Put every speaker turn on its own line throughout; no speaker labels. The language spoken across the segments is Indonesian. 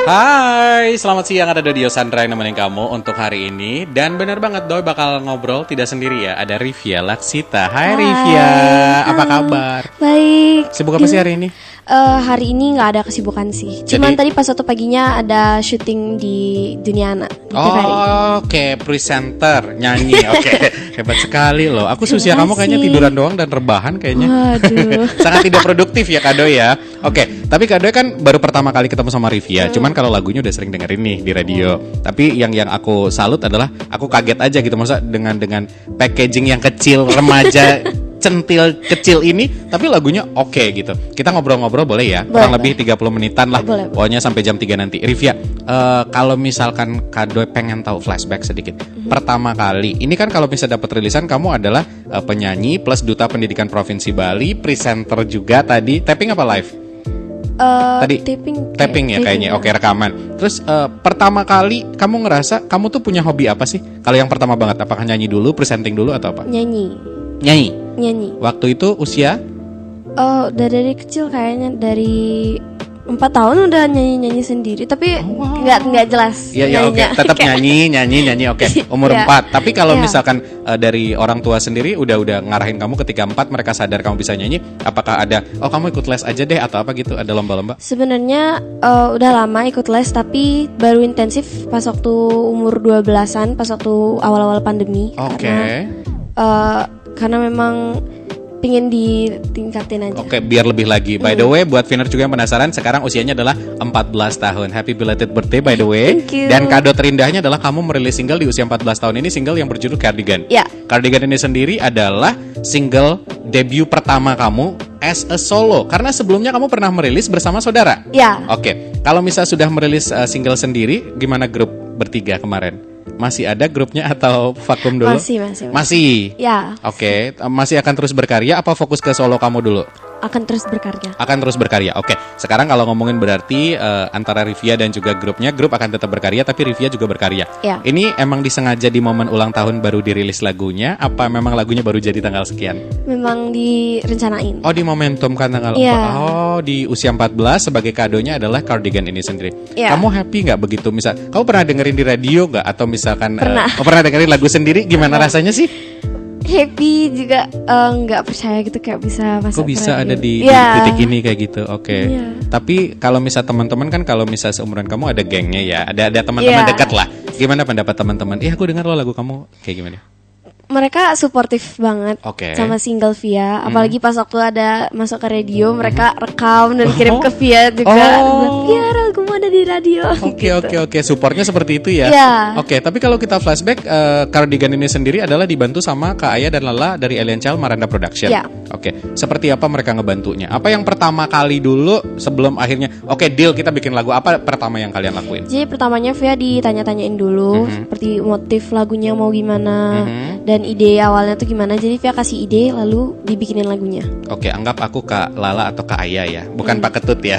Hai, selamat siang, ada Dodio Sandra yang nemenin kamu untuk hari ini. Dan bener banget Doi bakal ngobrol tidak sendiri ya. Ada Rivia Laksita. Hai Rivia, apa kabar?
Baik.
Sibuk apa sih hari ini?
Hari ini nggak ada kesibukan sih. Cuman tadi pas waktu paginya ada syuting di Dunia Anak di TVRI.
Oke, presenter, nyanyi. Oke, hebat sekali loh. Aku usia kamu kayaknya tiduran doang dan rebahan kayaknya.
Waduh.
Sangat tidak produktif ya Kak Doi ya. Oke, tapi Kak Doi kan baru pertama kali ketemu sama Rivia. Cuman kalau lagunya udah sering dengerin nih di radio. Tapi yang aku salut adalah aku kaget aja gitu, masa dengan packaging yang kecil, remaja centil kecil ini, tapi lagunya oke gitu. Kita ngobrol-ngobrol boleh ya? Kurang lebih 30 menitan lah.
Boleh.
Pokoknya sampai jam 3 nanti. Rivia, kalau misalkan Kak Doi pengen tahu flashback sedikit. Pertama kali, ini kan kalau bisa dapat rilisan kamu adalah penyanyi plus duta pendidikan Provinsi Bali, presenter juga tadi. Tapping apa live? Tadi tapping ya kayaknya. Oke, rekaman. Terus pertama kali kamu ngerasa kamu tuh punya hobi apa sih? Kalau yang pertama banget, apakah nyanyi dulu, presenting dulu atau apa?
Nyanyi.
Waktu itu usia?
Dari kecil kayaknya, dari 4 tahun udah nyanyi sendiri, tapi nggak jelas.
Iya, oke. Tetap nyanyi. Oke. Umur 4. Tapi kalau misalkan dari orang tua sendiri udah ngarahin kamu ketika 4, mereka sadar kamu bisa nyanyi, apakah ada kamu ikut les aja deh atau apa gitu, ada lomba-lomba?
Sebenarnya udah lama ikut les, tapi baru intensif pas waktu umur 12-an, pas waktu awal-awal pandemi.
Oke.
Karena memang pingin ditingkatin aja.
Oke, biar lebih lagi. By the way, buat Viner juga yang penasaran, sekarang usianya adalah 14 tahun. Happy belated birthday by the way.
Thank you.
Dan kado terindahnya adalah kamu merilis single di usia 14 tahun ini, single yang berjudul Cardigan.
Ya.
Cardigan ini sendiri adalah single debut pertama kamu as a solo. Karena sebelumnya kamu pernah merilis bersama saudara.
Ya.
Oke, kalau misal sudah merilis single sendiri, gimana grup bertiga kemarin? Masih ada grupnya atau vakum dulu? Masih.
Ya.
Oke, masih akan terus berkarya apa fokus ke solo kamu dulu?
Akan terus berkarya.
Oke. Sekarang kalau ngomongin berarti antara Rivia dan juga grup akan tetap berkarya, tapi Rivia juga berkarya.
Ya.
Ini emang disengaja di momen ulang tahun baru dirilis lagunya, apa memang lagunya baru jadi tanggal sekian?
Memang direncanain.
Oh, di momentum kan tanggal 4. Oh, di usia 14 sebagai kadonya adalah Cardigan ini sendiri.
Ya.
Kamu happy nggak begitu? Misal, kamu pernah dengerin di radio nggak? Atau misalkan
pernah
dengerin lagu sendiri? Gimana rasanya sih?
Happy juga, nggak percaya gitu kayak bisa masuk.
Kok bisa ada di titik ini kayak gitu? Oke. Tapi kalau misal teman-teman kan, kalau misal seumuran kamu ada gengnya ya, ada teman-teman dekat lah. Gimana pendapat teman-teman? Aku dengar lo lagu kamu kayak gimana?
Mereka suportif banget sama single Via. Apalagi pas waktu ada masuk ke radio, mereka rekam dan kirim ke Via juga. Via, lagumu ada di radio.
Oke. Supportnya seperti itu ya. Oke, tapi kalau kita flashback, Cardigan ini sendiri adalah dibantu sama Kak Aya dan Lala dari Alien Child Maranda Production. Oke, seperti apa mereka ngebantunya? Apa yang pertama kali dulu sebelum akhirnya deal kita bikin lagu, apa pertama yang kalian lakuin?
Jadi pertamanya Via ditanya-tanyain dulu seperti motif lagunya mau gimana dan ide awalnya tuh gimana. Jadi Via kasih ide lalu dibikinin lagunya. Oke,
anggap aku Kak Lala atau Kak Aya ya, bukan Pak Ketut ya.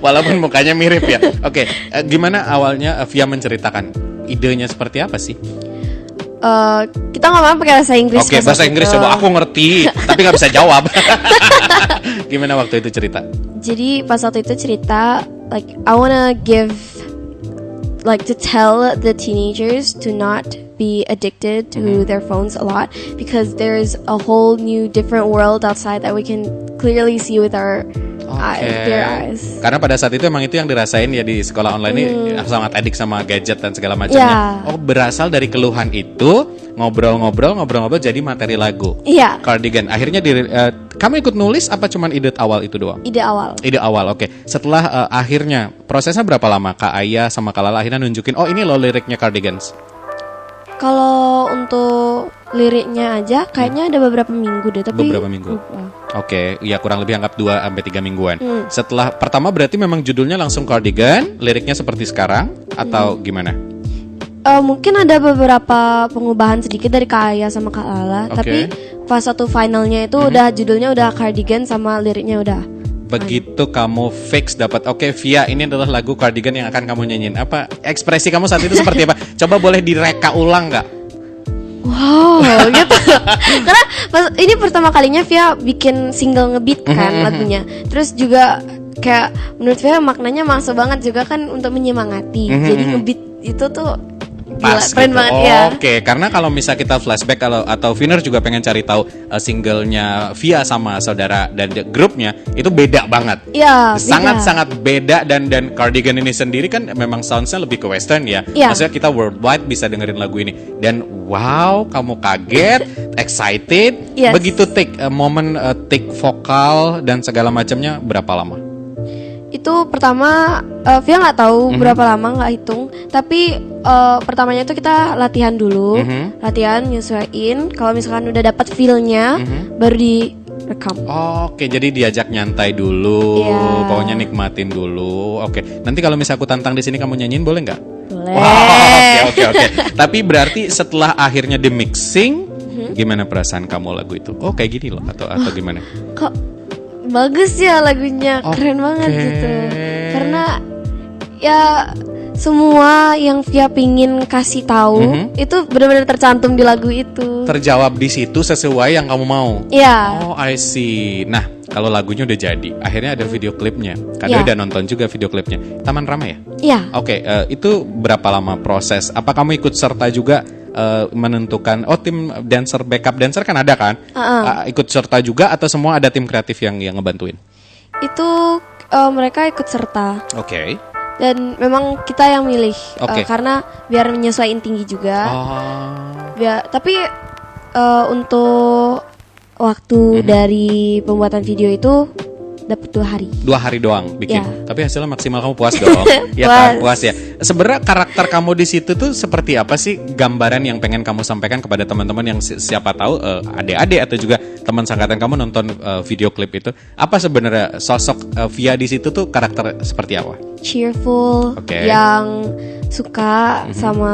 Walaupun mukanya mirip ya. Oke, gimana awalnya Via menceritakan idenya seperti apa sih?
Kita ngomong pakai bahasa Inggris.
Oke, bahasa Inggris coba, aku ngerti tapi nggak bisa jawab. Gimana waktu itu cerita?
Jadi pas waktu itu cerita, like I wanna give, like to tell the teenagers to not be addicted to their phones a lot, because there's a whole new different world outside that we can clearly see with our eyes. Karena pada saat itu emang itu yang dirasain ya di sekolah online ini, sangat addict sama gadget dan segala macamnya. Berasal dari keluhan itu, ngobrol-ngobrol jadi materi lagu. Cardigan. Akhirnya kamu ikut nulis apa cuman ide awal itu doang? Ide awal. Oke. Setelah akhirnya prosesnya berapa lama Kak Aya sama Kak Lala akhirnya nunjukin, ini loh liriknya Cardigans? Kalau untuk liriknya aja kayaknya ada beberapa minggu deh, tapi beberapa minggu. Oke, ya kurang lebih anggap 2-3 mingguan. Setelah pertama berarti memang judulnya langsung Cardigan, liriknya seperti sekarang atau gimana? Mungkin ada beberapa pengubahan sedikit dari Kak Aya sama Kak Lala, tapi pas satu finalnya itu udah judulnya udah Cardigan sama liriknya udah. Begitu kamu fix dapat Via, ini adalah lagu Cardigan yang akan kamu nyanyiin. Apa ekspresi kamu saat itu seperti apa? Coba boleh direka ulang nggak? Wow, gitu. Karena ini pertama kalinya Via bikin single ngebeat kan lagunya. Terus juga kayak menurut Via maknanya masuk banget juga kan untuk menyemangati. Jadi ngebeat itu tuh gila,
Pas
keren
gitu.
banget ya.
Oke, karena kalau misal kita flashback atau Viner juga pengen cari tahu singlenya Via sama saudara dan grupnya itu beda banget.
Iya,
Sangat-sangat beda dan Cardigan ini sendiri kan memang soundsnya lebih ke western ya.
Iya.
Maksudnya kita worldwide bisa dengerin lagu ini dan wow, kamu kaget, excited.
Yes.
Begitu momen take vokal dan segala macamnya berapa lama?
Itu pertama Via nggak tahu berapa lama, nggak hitung. Tapi pertamanya itu kita latihan dulu, latihan nyesuaiin. Kalau misalkan udah dapat feel-nya, baru direkam.
Oke, jadi diajak nyantai dulu,
Iya.
pokoknya nikmatin dulu. Oke, nanti kalau misal aku tantang di sini kamu nyanyiin boleh nggak?
Boleh.
Wow, oke. Tapi berarti setelah akhirnya di mixing, gimana perasaan kamu lagu itu? Oh kayak gini loh atau gimana?
Kok bagus ya lagunya, keren banget gitu. Karena ya semua yang Via pingin kasih tahu itu benar-benar tercantum di lagu itu.
Terjawab di situ sesuai yang kamu mau.
Iya.
Oh I see. Nah kalau lagunya udah jadi, akhirnya ada video klipnya. Kadang udah nonton juga video klipnya. Taman Rama ya?
Iya.
Oke, itu berapa lama proses? Apa kamu ikut serta juga menentukan? Oh tim dancer, backup dancer kan ada kan? Ikut serta juga atau semua ada tim kreatif yang ngebantuin?
Itu mereka ikut serta.
Oke.
Dan memang kita yang milih
Oke.
karena biar menyesuaikan tinggi juga.
Oh.
Tapi untuk waktu dari pembuatan video itu dapat 2 hari.
2 hari doang bikin.
Ya.
Tapi hasilnya maksimal kamu puas dong. Ya kan, puas ya. Sebenarnya karakter kamu di situ tuh seperti apa sih, gambaran yang pengen kamu sampaikan kepada teman-teman yang siapa tahu adik-adik atau juga teman sangkatan kamu nonton video klip itu. Apa sebenarnya sosok Via di situ tuh karakter seperti apa?
Cheerful,
Oke.
yang suka sama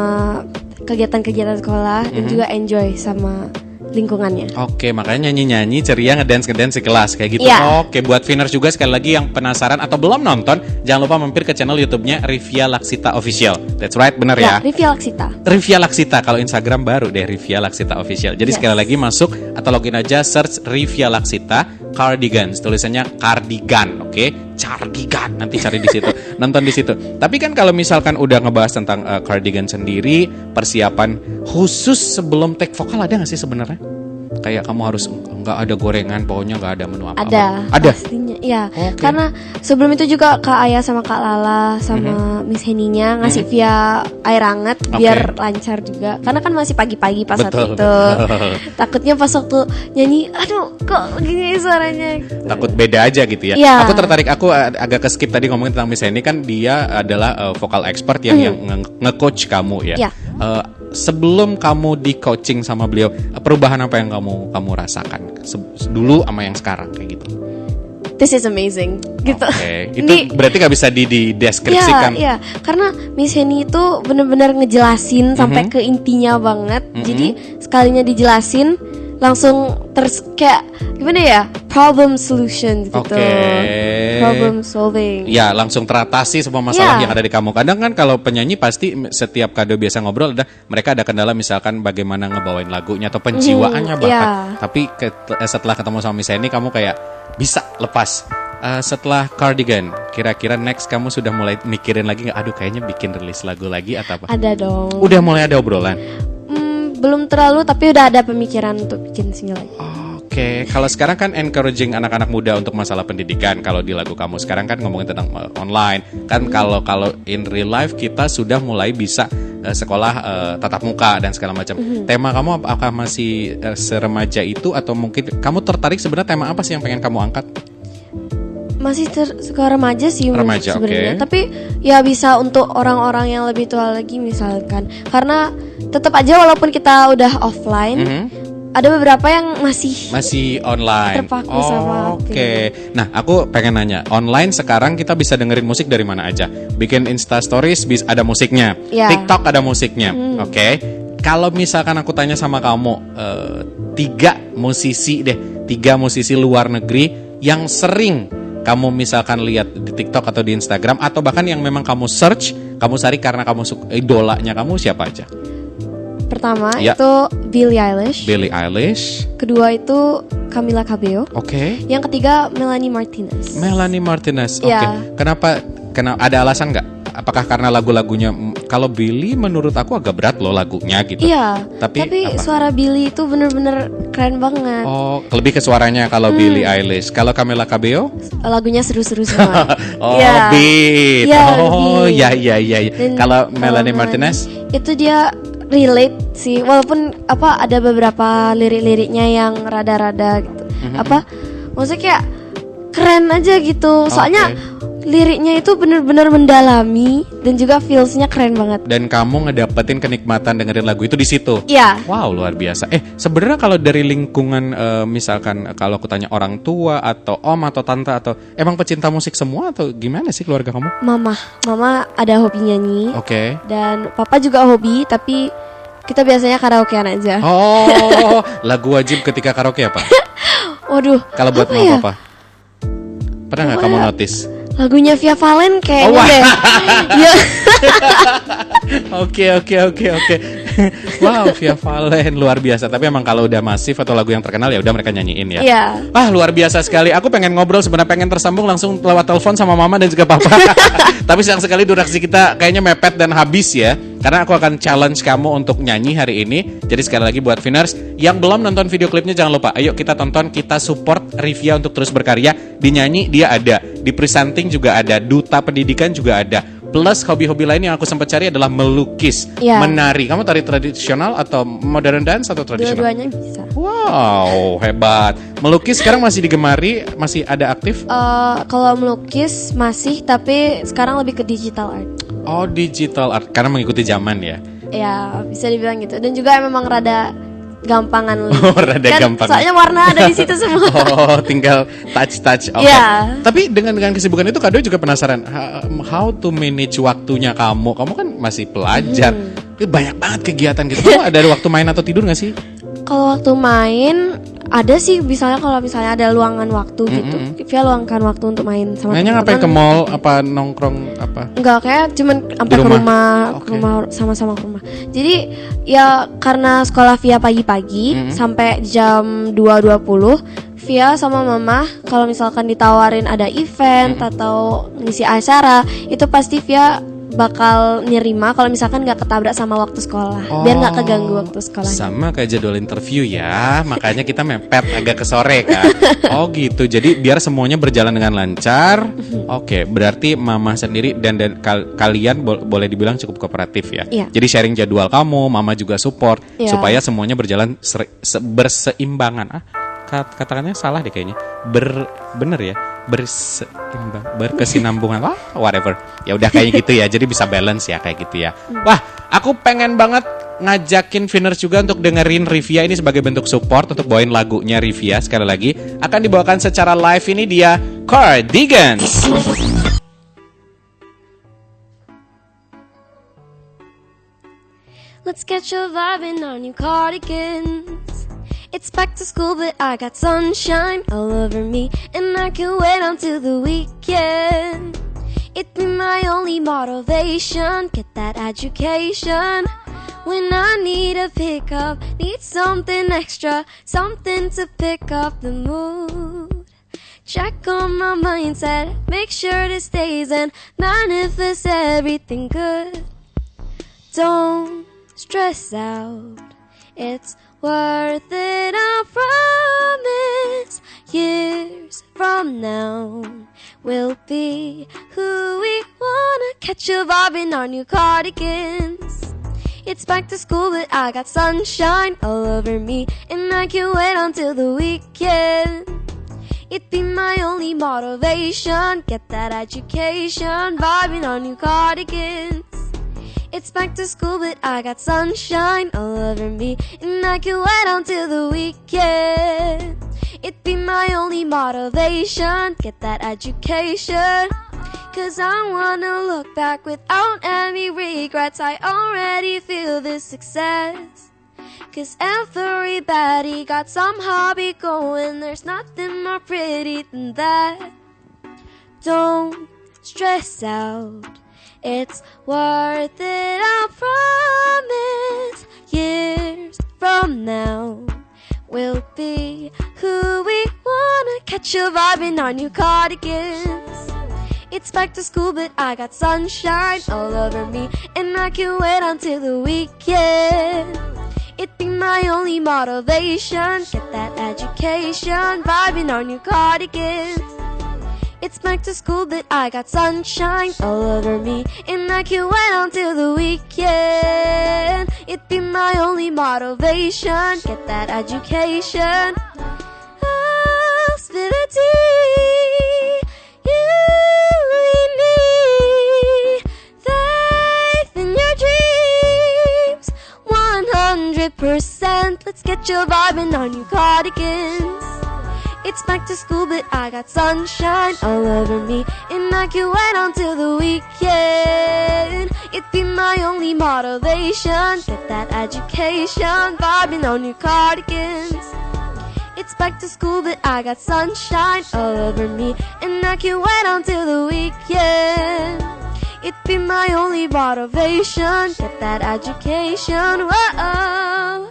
kegiatan-kegiatan sekolah dan juga enjoy sama lingkungannya.
Oke, makanya nyanyi-nyanyi, ceria, ngedance sekelas kayak gitu.
Iya.
Oke, buat Viners juga sekali lagi yang penasaran atau belum nonton, jangan lupa mampir ke channel YouTube-nya Rivia Laksita Official. That's right, bener ya?
Rivia Laksita.
Rivia Laksita, kalau Instagram baru deh Rivia Laksita Official. Jadi sekali lagi masuk atau login aja, search Rivia Laksita Cardigans, tulisannya cardigan, oke? Cardigan, nanti cari di situ, nonton di situ. Tapi kan kalau misalkan udah ngebahas tentang cardigan sendiri, persiapan khusus sebelum take vokal ada nggak sih sebenarnya? Kayak kamu harus nggak ada gorengan, pokoknya nggak ada menu apa-apa.
Ada. Pastinya, iya.
Oke.
Karena sebelum itu juga Kak Ayah sama Kak Lala sama Miss Heninya ngasih Via air hangat biar lancar juga. Karena kan masih pagi-pagi pas saat
Betul,
itu.
betul.
Takutnya pas waktu nyanyi, aduh kok gini suaranya.
Takut beda aja gitu ya.
Iya.
Aku tertarik, aku agak ke skip tadi ngomongin tentang Miss Henny, kan dia adalah vokal expert yang nge-coach kamu ya.
Iya.
Sebelum kamu di coaching sama beliau, perubahan apa yang kamu rasakan dulu sama yang sekarang kayak gitu?
This is amazing gitu.
Oke, itu berarti nggak bisa dideskripsikan.
Iya, karena Miss Henny itu benar-benar ngejelasin sampai ke intinya banget. Jadi sekalinya dijelasin langsung kayak gimana ya, problem solution gitu.
Oke.
Problem solving.
Ya, langsung teratasi semua masalah yang ada di kamu. Kadang kan kalau penyanyi pasti setiap kado biasa ngobrol mereka ada kendala, misalkan bagaimana ngebawain lagunya atau penjiwaannya bahkan. Tapi setelah ketemu sama Miss Henny kamu kayak bisa lepas. Setelah Cardigan, kira-kira next kamu sudah mulai mikirin lagi nggak? Aduh, kayaknya bikin rilis lagu lagi atau apa?
Ada dong.
Udah mulai ada obrolan?
Belum terlalu, tapi udah ada pemikiran untuk bikin single lagi.
Oke, kalau sekarang kan encouraging anak-anak muda untuk masalah pendidikan. Kalau di lagu kamu sekarang kan ngomongin tentang online. Kan kalau in real life kita sudah mulai bisa sekolah tatap muka dan segala macam. Tema kamu apakah masih seremaja itu atau mungkin kamu tertarik sebenarnya tema apa sih yang pengen kamu angkat?
Masih suka remaja sih
Remaja,
sebenarnya.
oke.
Tapi ya bisa untuk orang-orang yang lebih tua lagi misalkan. Karena tetap aja walaupun kita udah offline, ada beberapa yang masih
online.
terpaku sama HP.
Oke. Nah, aku pengen nanya, online sekarang kita bisa dengerin musik dari mana aja? Bikin Insta Stories ada musiknya,
Ya.
TikTok ada musiknya. Oke. Kalau misalkan aku tanya sama kamu, 3 musisi luar negeri yang sering kamu misalkan lihat di TikTok atau di Instagram atau bahkan yang memang kamu search, kamu cari karena kamu idolanya kamu siapa aja?
pertama
Ya.
itu Billie Eilish.
Billie Eilish.
Kedua itu Camila Cabello.
Oke.
Yang ketiga Melanie Martinez.
Melanie Martinez. Oke.
Ya.
Kenapa ada alasan nggak? Apakah karena lagu-lagunya kalau Billie menurut aku agak berat loh lagunya gitu.
Iya.
Tapi apa?
suara Billie itu bener-bener keren banget.
Oh, lebih ke suaranya kalau Billie Eilish. Kalau Camila Cabello?
Lagunya seru-seru semua.
Oh,
Iya.
beat.
Iya,
Oh,
beat.
ya.
Dan
Kalau Melanie Martinez?
itu dia relate sih, walaupun ada beberapa lirik-liriknya yang rada-rada gitu. Maksudnya kayak keren aja gitu. Soalnya liriknya itu bener-bener mendalami dan juga feelsnya keren banget.
Dan kamu ngedapetin kenikmatan dengerin lagu itu di situ.
Iya.
Wow, luar biasa. Sebenarnya kalau dari lingkungan misalkan kalau aku tanya orang tua atau om atau tante atau emang pecinta musik semua atau gimana sih keluarga kamu?
Mama ada hobi nyanyi.
Oke.
Dan papa juga hobi, tapi kita biasanya karaokean aja.
Oh, lagu wajib ketika karaoke apa?
Waduh.
Kalau buat
apa
mama
ya?
papa. Pernah nggak kamu notice?
Lagunya Via Valen kayaknya
Oh, wah.
deh. Ya.
Oke. Wow, Via Valen luar biasa. Tapi emang kalau udah masif atau lagu yang terkenal ya udah mereka nyanyiin ya.
Iya.
Luar biasa sekali. Aku pengen ngobrol sebenarnya, pengen tersambung langsung lewat telepon sama mama dan juga papa. Tapi sayang sekali durasi kita kayaknya mepet dan habis ya. Karena aku akan challenge kamu untuk nyanyi hari ini. Jadi sekali lagi buat Viners yang belum nonton video klipnya jangan lupa. Ayo kita tonton, kita support Rivia untuk terus berkarya. Di nyanyi dia ada, di presenting juga ada, duta pendidikan juga ada. Plus hobi-hobi lain yang aku sempat cari adalah melukis, menari. Kamu tari tradisional atau modern dance atau tradisional?
Dua-duanya bisa.
Wow, hebat. Melukis sekarang masih digemari, masih ada aktif?
Kalau melukis masih, tapi sekarang lebih ke digital art.
Oh, digital art karena mengikuti zaman ya.
Ya, bisa dibilang gitu. Dan juga memang rada gampangan.
Oh, rada gampang.
Soalnya warna ada di situ semua.
Oh, tinggal touch. Oke.
Yeah.
Tapi dengan kesibukan itu Kado juga penasaran how to manage waktunya kamu. Kamu kan masih pelajar. Banyak banget kegiatan gitu. Kamu ada waktu main atau tidur gak sih?
Kalau waktu main ada sih, kalau misalnya ada luangan waktu gitu. Via luangkan waktu untuk main sama
Mainnya ngapain, ke mall apa nongkrong apa?
Enggak, kayak cuman sampai ke rumah sama-sama ke rumah. Jadi ya karena sekolah Via pagi-pagi sampai jam 2.20, Via sama mama kalau misalkan ditawarin ada event atau ngisi acara, itu pasti Via bakal nerima kalau misalkan nggak ketabrak sama waktu sekolah, biar nggak keganggu waktu sekolah.
Sama kayak jadwal interview ya, makanya kita mepet agak ke sore kan. Oh gitu, jadi biar semuanya berjalan dengan lancar. Oke, berarti mama sendiri dan kalian boleh dibilang cukup kooperatif ya.
Iya.
Jadi sharing jadwal kamu, mama juga support supaya semuanya berjalan berseimbangan. Katakannya salah deh kayaknya. Bener ya, berkesinambungan, whatever. Ya udah kayak gitu ya. Jadi bisa balance ya kayak gitu ya. Wah, aku pengen banget ngajakin Viners juga untuk dengerin Rivia ini sebagai bentuk support untuk bawain lagunya Rivia. Sekali lagi akan dibawakan secara live, ini dia Cardigans.
Let's get your vibe in our new cardigans. It's back to school, but I got sunshine all over me, and I can't wait until the weekend. It be my only motivation, get that education. When I need a pickup, need something extra, something to pick up the mood. Check on my mindset, make sure it stays, and manifest everything good. Don't stress out, it's worth it, I promise. Years from now, we'll be who we wanna. Catch a vibe in our new cardigans. It's back to school, but I got sunshine all over me, and I can't wait until the weekend. It be my only motivation, get that education, vibing on new cardigans. It's back to school, but I got sunshine all over me, and I can't wait until the weekend. It be my only motivation, get that education. Cause I wanna look back without any regrets, I already feel this success. Cause everybody got some hobby going, there's nothing more pretty than that. Don't stress out, it's worth it, I promise. years from now, we'll be who we wanna. Catch a vibe in our new cardigans. It's back to school, but I got sunshine all over me, and I can't wait until the weekend. It'd be my only motivation. Get that education, vibe in our new cardigans. It's back to school, but I got sunshine all over me, and I can't wait until the weekend. It'd be my only motivation. Get that education. I'll spill a tea. You lead me. Faith in your dreams. 100%. Let's get your vibe in our new cardigans. It's back to school, but I got sunshine all over me, and I can't wait until the weekend. It'd be my only motivation. Get that education, vibing on your cardigans. It's back to school, but I got sunshine all over me, and I can't wait until the weekend. It'd be my only motivation. Get that education. Whoa.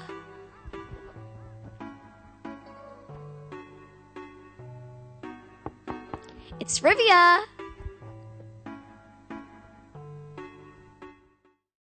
It's Rivia.